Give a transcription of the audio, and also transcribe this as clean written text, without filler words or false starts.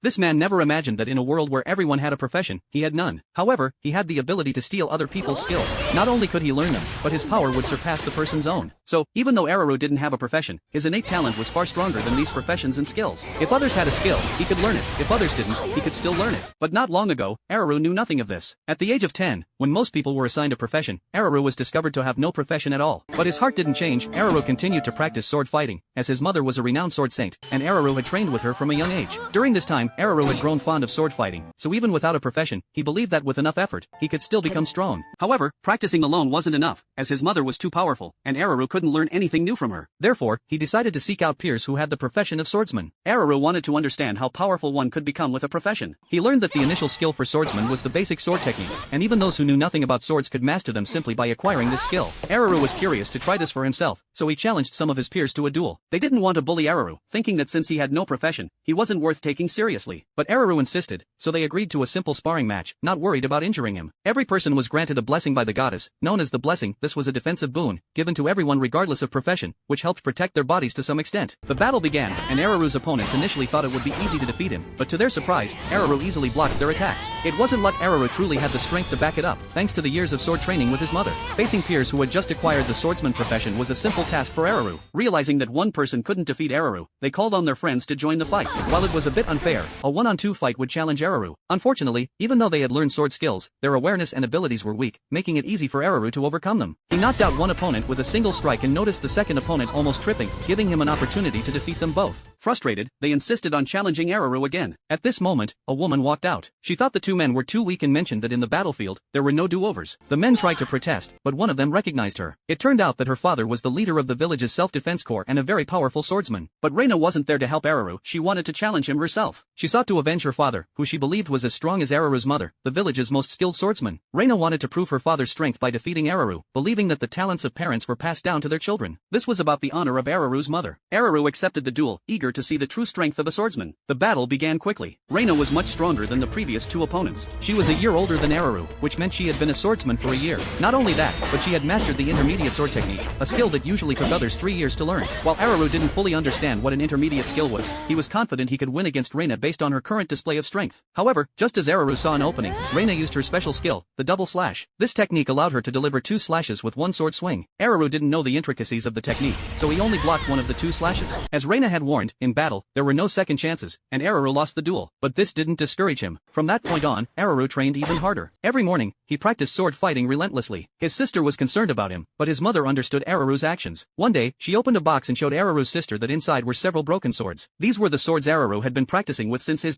This man never imagined that in a world where everyone had a profession, he had none. However, he had the ability to steal other people's skills. Not only could he learn them, but his power would surpass the person's own. So, even though Aruru didn't have a profession, his innate talent was far stronger than these professions and skills. If others had a skill, he could learn it. If others didn't, he could still learn it. But not long ago, Aruru knew nothing of this. At the age of 10, when most people were assigned a profession, Aruru was discovered to have no profession at all. But his heart didn't change. Aruru continued to practice sword fighting, as his mother was a renowned sword saint, and Aruru had trained with her from a young age. During this time, Aruru had grown fond of sword fighting, so even without a profession, he believed that with enough effort, he could still become strong. However, practicing alone wasn't enough, as his mother was too powerful, and Aruru couldn't learn anything new from her. Therefore, he decided to seek out peers who had the profession of swordsman. Aruru wanted to understand how powerful one could become with a profession. He learned that the initial skill for swordsman was the basic sword technique, and even those who knew nothing about swords could master them simply by acquiring this skill. Aruru was curious to try this for himself, so he challenged some of his peers to a duel. They didn't want to bully Aruru, thinking that since he had no profession, he wasn't worth taking seriously. But Aruru insisted, so they agreed to a simple sparring match, not worried about injuring him. Every person was granted a blessing by the goddess, known as the blessing. This was a defensive boon, given to everyone regardless of profession, which helped protect their bodies to some extent. The battle began, and Aruru's opponents initially thought it would be easy to defeat him, but to their surprise, Aruru easily blocked their attacks. It wasn't luck. Aruru truly had the strength to back it up, thanks to the years of sword training with his mother. Facing peers who had just acquired the swordsman profession was a simple task for Aruru. Realizing that one person couldn't defeat Aruru, they called on their friends to join the fight. While it was a bit unfair, a one-on-two fight would challenge Aruru. Unfortunately, even though they had learned sword skills, their awareness and abilities were weak, making it easy for Aruru to overcome them. He knocked out one opponent with a single strike and noticed the second opponent almost tripping, giving him an opportunity to defeat them both. Frustrated, they insisted on challenging Aruru again. At this moment, a woman walked out. She thought the two men were too weak and mentioned that in the battlefield, there were no do-overs. The men tried to protest, but one of them recognized her. It turned out that her father was the leader of the village's self-defense corps and a very powerful swordsman. But Reina wasn't there to help Aruru. She wanted to challenge him herself. She sought to avenge her father, who she believed was as strong as Aruru's mother, the village's most skilled swordsman. Reina wanted to prove her father's strength by defeating Aruru, believing that the talents of parents were passed down to their children. This was about the honor of Aruru's mother. Aruru accepted the duel, eager to see the true strength of a swordsman. The battle began quickly. Reina was much stronger than the previous two opponents. She was a year older than Aruru, which meant she had been a swordsman for a year. Not only that, but she had mastered the intermediate sword technique, a skill that usually took others 3 years to learn. While Aruru didn't fully understand what an intermediate skill was, he was confident he could win against Reina based on her current display of strength. However, just as Aruru saw an opening, Reina used her special skill, the double slash. This technique allowed her to deliver 2 slashes with one sword swing. Aruru didn't know the intricacies of the technique, so he only blocked one of the 2 slashes. As Reina had warned, in battle, there were no second chances, and Aruru lost the duel. But this didn't discourage him. From that point on, Aruru trained even harder. Every morning, he practiced sword fighting relentlessly. His sister was concerned about him, but his mother understood Aruru's actions. One day, she opened a box and showed Aruru's sister that inside were several broken swords. These were the swords Aruru had been practicing with since his